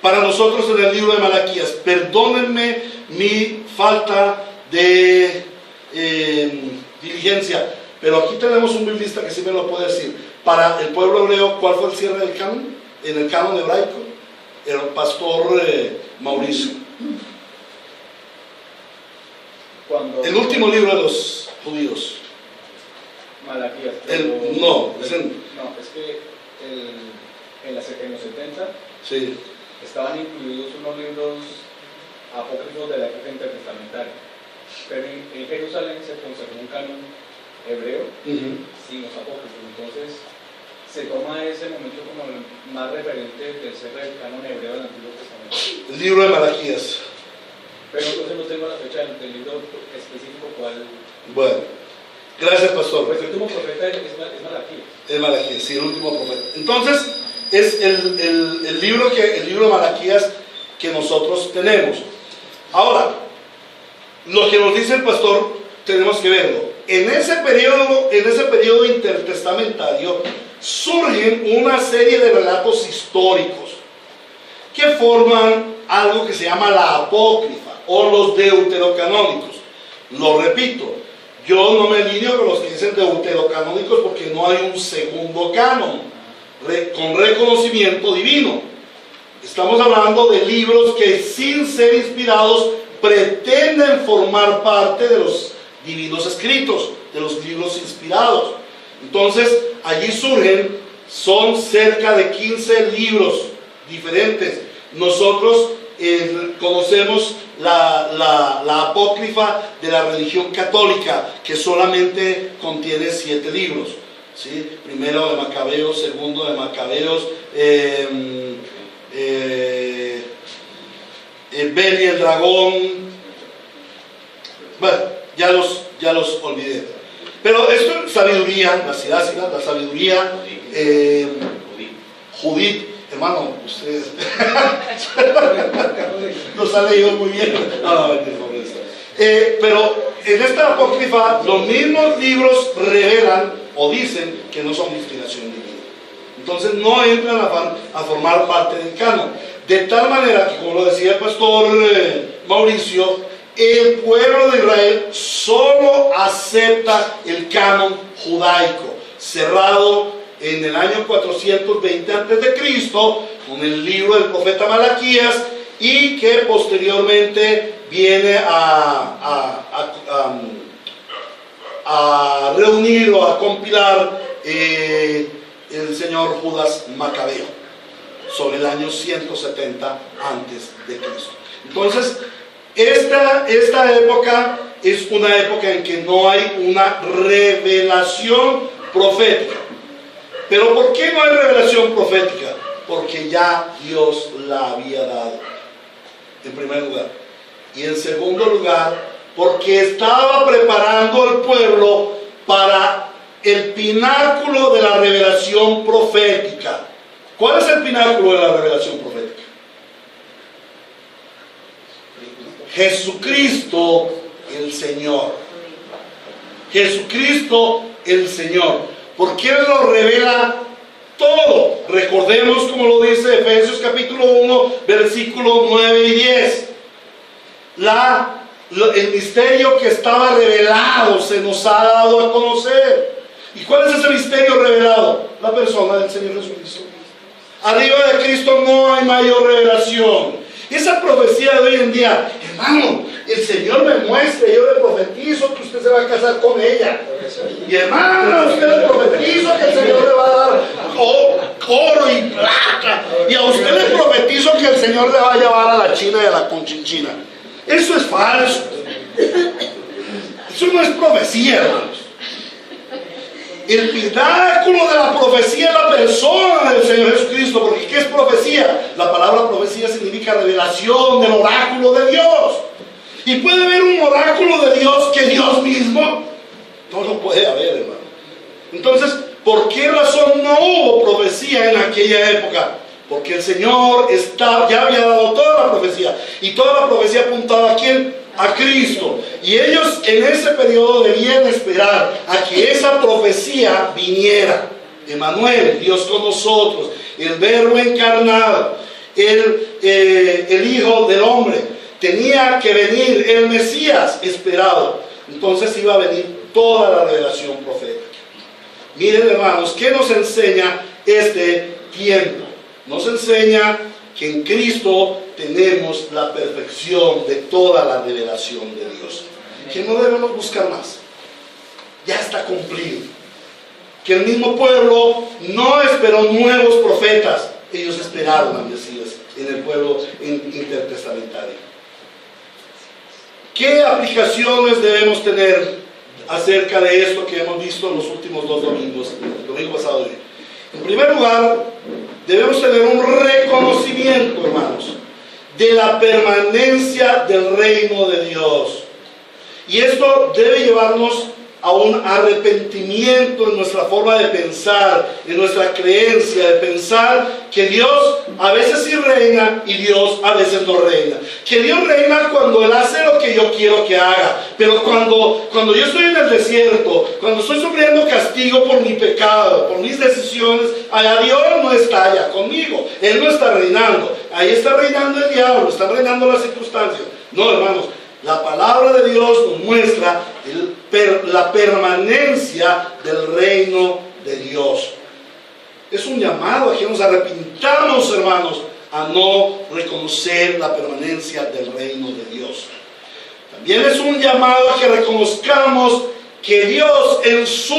Speaker 1: para nosotros en el libro de Malaquías. Perdónenme mi falta de diligencia, pero aquí tenemos un biblista que sí me lo puede decir. Para el pueblo hebreo, ¿cuál fue el cierre del canon? En el canon hebraico, el pastor Mauricio. El último libro de los judíos.
Speaker 2: Malaquías.
Speaker 1: No,
Speaker 2: es que en los 70
Speaker 1: sí,
Speaker 2: estaban incluidos unos libros apócrifos de la época intertestamentaria, pero en Jerusalén se conservó un canon hebreo sin los apócrifos. Entonces se toma ese momento como el más referente del cierre del canon hebreo del Antiguo Testamento.
Speaker 1: El libro de Malaquías.
Speaker 2: Pero entonces no tengo la fecha del libro específico cuál.
Speaker 1: Bueno, gracias, pastor.
Speaker 2: Pues el último profeta es Malaquías.
Speaker 1: Es Malaquías, sí, el último profeta. Entonces es el libro de Malaquías que nosotros tenemos. Ahora, lo que nos dice el pastor tenemos que verlo. En ese periodo intertestamentario surgen una serie de relatos históricos que forman algo que se llama la apócrifa o los deuterocanónicos. Lo repito, Yo no me alineo con los que dicen deuterocanónicos porque no hay un segundo canon con reconocimiento divino. Estamos hablando de libros que, sin ser inspirados, pretenden formar parte de los divinos escritos, de los libros inspirados. Entonces, allí son cerca de 15 libros diferentes. Nosotros conocemos la apócrifa de la religión católica, que solamente contiene 7 libros, ¿sí? Primero de Macabeos, segundo de Macabeos, Bel y el dragón. Bueno, ya los olvidé. Pero esto es sabiduría, la sabiduría, Judith, hermano, ustedes nos han leído muy bien. Pero en esta apócrifa los mismos libros revelan o dicen que no son de inspiración divina. Entonces no entran a formar parte del canon. De tal manera que, como lo decía el pastor Mauricio, el pueblo de Israel solo acepta el canon judaico, cerrado en el año 420 a.C., con el libro del profeta Malaquías, y que posteriormente viene a reunir o a compilar el señor Judas Macabeo, sobre el año 170 a.C. Entonces, esta época es una época en que no hay una revelación profética. ¿Pero por qué no hay revelación profética? Porque ya Dios la había dado, en primer lugar. Y en segundo lugar, porque estaba preparando al pueblo para el pináculo de la revelación profética. ¿Cuál es el pináculo de la revelación profética? Jesucristo el Señor. Jesucristo el Señor. Porque Él lo revela todo. Recordemos como lo dice Efesios capítulo 1, versículos 9 y 10. El misterio que estaba revelado se nos ha dado a conocer. ¿Y cuál es ese misterio revelado? La persona del Señor Jesucristo. Arriba de Cristo no hay mayor revelación. Esa profecía de hoy en día, hermano, el Señor me muestra, yo le profetizo que usted se va a casar con ella. Y hermano, usted le profetizo que el Señor le va a dar oro y plata. Y a usted le profetizo que el Señor le va a llevar a la China y a la Conchinchina. Eso es falso. Eso no es profecía, hermanos. El pináculo de la profecía es la persona del Señor Jesucristo. Porque ¿qué es profecía? La palabra profecía significa revelación del oráculo de Dios. Y puede haber un oráculo de Dios que Dios mismo no lo puede haber, hermano. Entonces, ¿por qué razón no hubo profecía en aquella época? Porque el Señor ya había dado toda la profecía. Y toda la profecía apuntaba ¿a quién? A Cristo. Y ellos en ese periodo debían esperar a que esa profecía viniera. Emmanuel, Dios con nosotros, el Verbo encarnado, el Hijo del Hombre. Tenía que venir el Mesías esperado. Entonces iba a venir toda la revelación profética. Miren, hermanos, ¿qué nos enseña este tiempo? Nos enseña que en Cristo tenemos la perfección de toda la revelación de Dios. Que no debemos buscar más. Ya está cumplido. Que el mismo pueblo no esperó nuevos profetas. Ellos esperaron al Mesías en el pueblo intertestamentario. ¿Qué aplicaciones debemos tener acerca de esto que hemos visto en los últimos 2 domingos, el domingo pasado y hoy? En primer lugar, debemos tener un reconocimiento, hermanos, de la permanencia del reino de Dios. Y esto debe llevarnos a un arrepentimiento en nuestra forma de pensar, en nuestra creencia, de pensar que Dios a veces sí reina y Dios a veces no reina. Que Dios reina cuando Él hace lo que yo quiero que haga, pero cuando yo estoy en el desierto, cuando estoy sufriendo castigo por mi pecado, por mis decisiones, allá Dios no está allá conmigo, Él no está reinando, ahí está reinando el diablo, están reinando las circunstancias. No, hermanos, la palabra de Dios nos muestra la permanencia del reino de Dios. Es un llamado a que nos arrepintamos, hermanos, a no reconocer la permanencia del reino de Dios. También es un llamado a que reconozcamos que Dios en su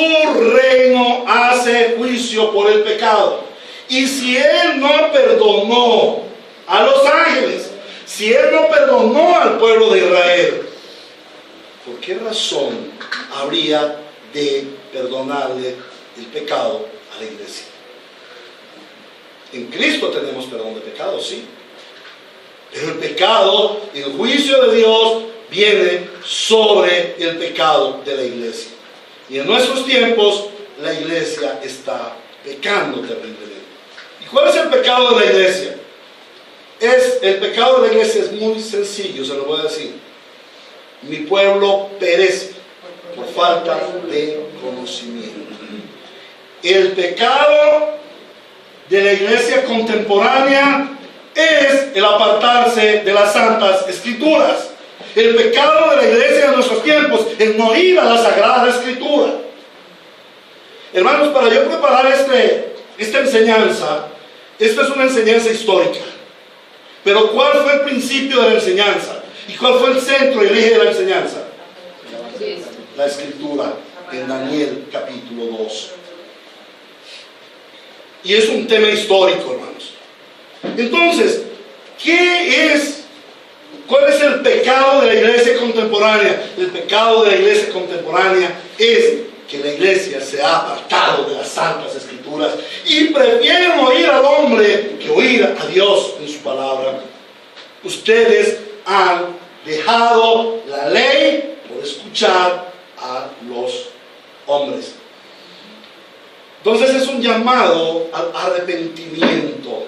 Speaker 1: reino hace juicio por el pecado. Y si Él no perdonó a los ángeles, si Él no perdonó al pueblo de Israel, ¿por qué razón habría de perdonarle el pecado a la iglesia? En Cristo tenemos perdón de pecados, sí. Pero el pecado, el juicio de Dios, viene sobre el pecado de la iglesia. Y en nuestros tiempos, la iglesia está pecando terriblemente. ¿Y cuál es el pecado de la iglesia? El pecado de la iglesia es muy sencillo, se lo voy a decir. Mi pueblo perece por falta de conocimiento. El pecado de la iglesia contemporánea es el apartarse de las Santas Escrituras. El pecado de la iglesia de nuestros tiempos es no ir a la Sagrada Escritura. Hermanos, para yo preparar esta enseñanza, esta es una enseñanza histórica. Pero ¿cuál fue el principio de la enseñanza? ¿Y cuál fue el centro y el eje de la enseñanza? La Escritura, en Daniel capítulo 2. Y es un tema histórico, hermanos. Entonces, ¿cuál es el pecado de la iglesia contemporánea? El pecado de la iglesia contemporánea es que la iglesia se ha apartado de las Santas Escrituras y prefieren oír al hombre que oír a Dios en su palabra. Ustedes han dejado la ley por escuchar a los hombres. Entonces es un llamado al arrepentimiento.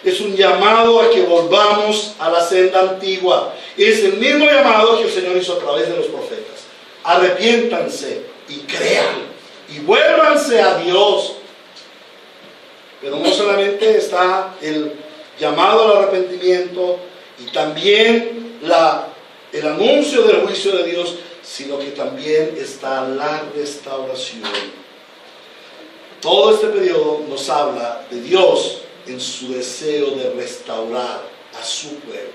Speaker 1: Es un llamado a que volvamos a la senda antigua. Es el mismo llamado que el Señor hizo a través de los profetas. Arrepiéntanse y crean y vuélvanse a Dios. Pero no solamente está el llamado al arrepentimiento y también el anuncio del juicio de Dios, sino que también está la restauración. Todo este periodo nos habla de Dios en su deseo de restaurar a su pueblo.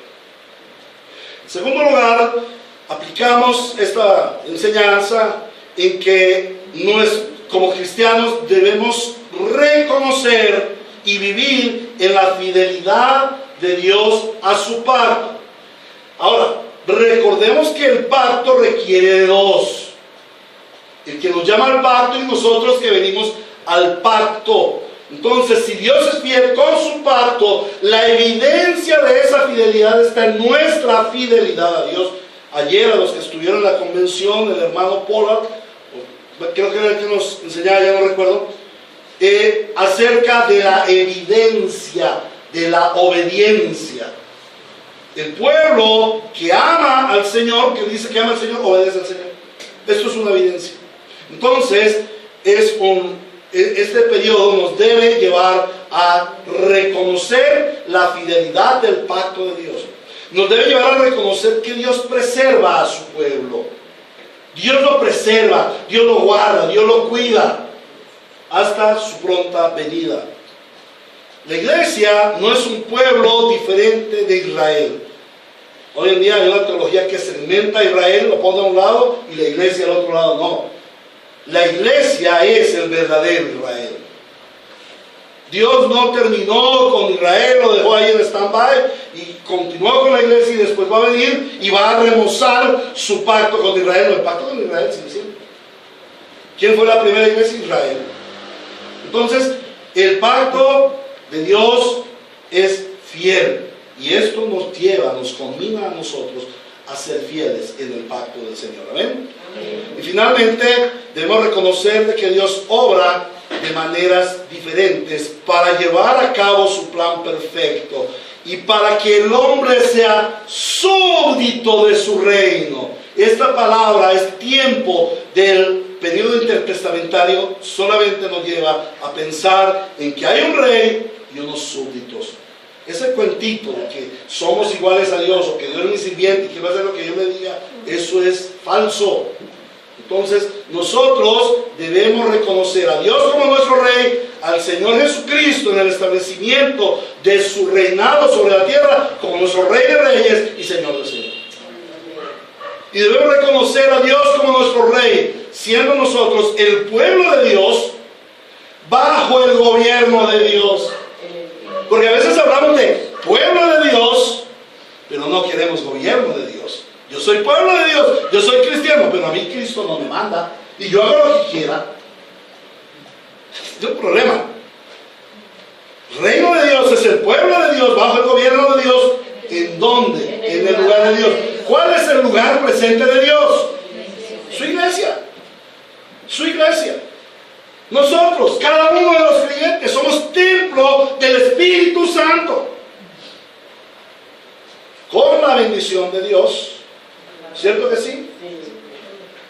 Speaker 1: En segundo lugar, aplicamos esta enseñanza en que como cristianos debemos reconocer y vivir en la fidelidad de Dios a su pacto. Ahora, recordemos que el pacto requiere de dos: el que nos llama al pacto y nosotros que venimos al pacto. Entonces, si Dios es fiel con su pacto, la evidencia de esa fidelidad está en nuestra fidelidad a Dios. Ayer, a los que estuvieron en la convención, el hermano Pollard, creo que era el que nos enseñaba, ya no recuerdo, acerca de la evidencia de la obediencia. El pueblo que ama al Señor, que dice que ama al Señor, obedece al Señor. Esto es una evidencia. Entonces, este periodo nos debe llevar a reconocer la fidelidad del pacto de Dios. Nos debe llevar a reconocer que Dios preserva a su pueblo. Dios lo preserva, Dios lo guarda, Dios lo cuida hasta su pronta venida. La iglesia no es un pueblo diferente de Israel. Hoy en día hay una teología que segmenta a Israel, lo pone a un lado y la iglesia al otro lado. No. La iglesia es el verdadero Israel. Dios no terminó con Israel, lo dejó ahí en stand-by y continuó con la iglesia, y después va a venir y va a remozar su pacto con Israel. No, el pacto con Israel sigue siendo. ¿Quién fue la primera iglesia? Israel. Entonces, el pacto de Dios es fiel, y esto nos conmina a nosotros a ser fieles en el pacto del Señor. ¿Amén? Y finalmente debemos reconocer de que Dios obra de maneras diferentes para llevar a cabo su plan perfecto y para que el hombre sea súbdito de su reino. Esta palabra es tiempo del periodo intertestamentario, solamente nos lleva a pensar en que hay un rey y unos súbditos. Ese cuentito de que somos iguales a Dios o que Dios es mi sirviente y que va a hacer lo que yo le diga, eso es falso. Entonces nosotros debemos reconocer a Dios como nuestro Rey, al Señor Jesucristo en el establecimiento de su reinado sobre la tierra como nuestro Rey de Reyes y Señor de Señores. Y debemos reconocer a Dios como nuestro Rey, siendo nosotros el pueblo de Dios bajo el gobierno de Dios. Porque a veces hablamos de pueblo de Dios, pero no queremos gobierno de Dios. Yo soy pueblo de Dios, yo soy cristiano, pero a mí Cristo no me manda y yo hago lo que quiera. Es un problema. Reino de Dios es el pueblo de Dios bajo el gobierno de Dios. ¿En dónde? En el lugar de Dios. ¿Cuál es el lugar presente de Dios? Su iglesia. Su iglesia. Nosotros, cada uno de los creyentes, somos templo del Espíritu Santo. Con la bendición de Dios. ¿Cierto que sí?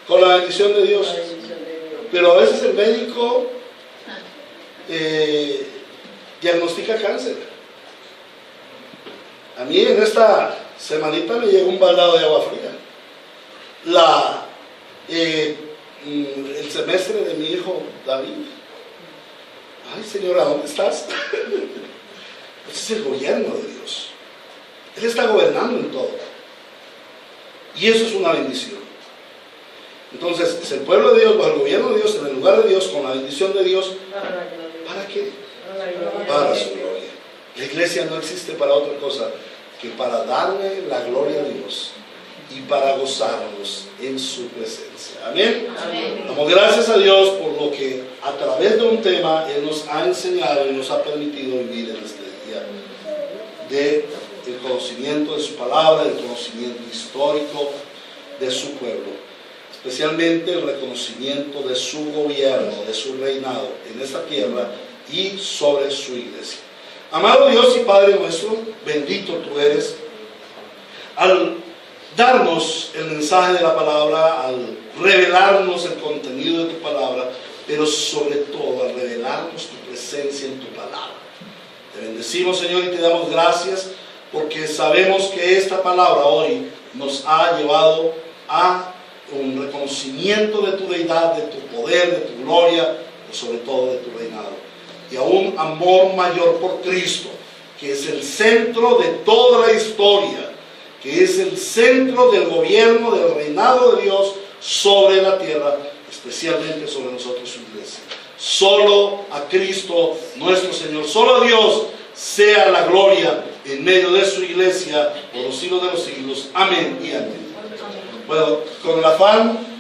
Speaker 1: Con la bendición de Dios. Pero a veces el médico diagnostica cáncer. A mí en esta semanita me llegó un baldado de agua fría. El semestre de mi hijo David. Ay, señora, ¿dónde estás? Ese es el gobierno de Dios. Él está gobernando en todo. Y eso es una bendición. Entonces, es el pueblo de Dios bajo el gobierno de Dios, en el lugar de Dios, con la bendición de Dios. ¿Para qué? Para su gloria. La iglesia no existe para otra cosa que para darle la gloria a Dios y para gozarnos en su presencia. Amén. Amén. Damos gracias a Dios por lo que a través de un tema Él nos ha enseñado y nos ha permitido vivir en este día del conocimiento de su palabra, del conocimiento histórico de su pueblo, especialmente el reconocimiento de su gobierno, de su reinado en esta tierra y sobre su iglesia. Amado Dios y Padre nuestro, bendito tú eres, al darnos el mensaje de la palabra, al revelarnos el contenido de tu palabra, pero sobre todo al revelarnos tu presencia en tu palabra. Te bendecimos, Señor, y te damos gracias porque sabemos que esta palabra hoy nos ha llevado a un reconocimiento de tu deidad, de tu poder, de tu gloria, pero sobre todo de tu reinado. Y a un amor mayor por Cristo, que es el centro de toda la historia, que es el centro del gobierno, del reinado de Dios sobre la tierra, especialmente sobre nosotros, su iglesia. Solo a Cristo, nuestro Señor, solo a Dios sea la gloria en medio de su iglesia por los siglos de los siglos. Amén y amén. Bueno, con el afán